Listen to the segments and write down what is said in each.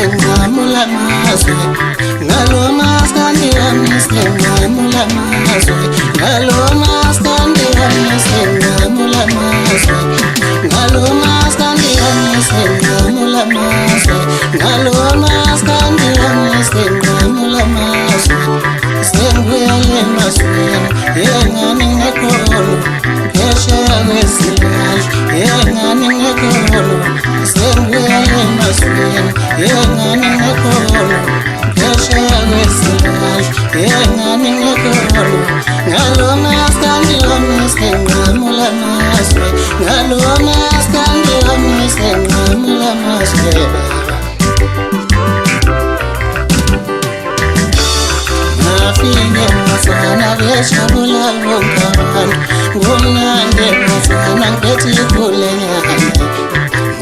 ngamula mazwe ngalo maskandi amise ngamula mazwe ngalo maskandi amise ngamula mazwe ngalo maskandi amise ngamula mazwe ngalo maskandi amise ngamula mazwe sengwele mazwe yengani ngekolo kesha wesilal yengani ngekolo sengwele mazwe yengani ngekolo kesha wesilal yengani ngekolo ngalo maskandi amise ngamula mazwe ngalo maskandi amise ngamula mazwe Nafine masana veshabula vonkavan Gomnande masana ngeti kulenyane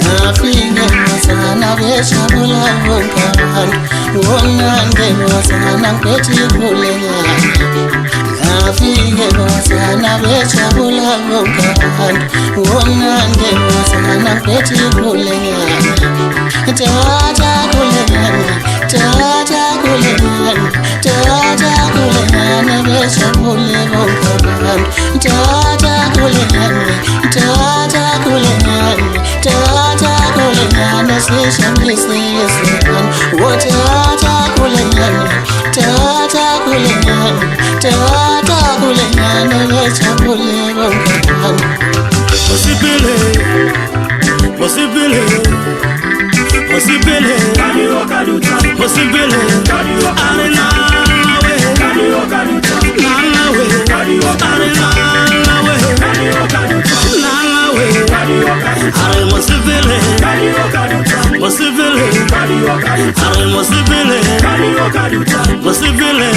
Nafine masana veshabula vonkavan Gomnande masana ngeti kulenyane Nafine masana veshabula vonkavan Gomnande masana ngeti kulenyane Tata kulenyane Tata kulenyane Tata kulenyane veshabule vonkavan Tata kulenyane Tata kulenyane Tata kulenyane sishamisi yesivan Tata kulenyane Tata kulenyane Tata kulenyane veshabule vonkavan Masipele Masipele Masipele Masipele Arena Masipele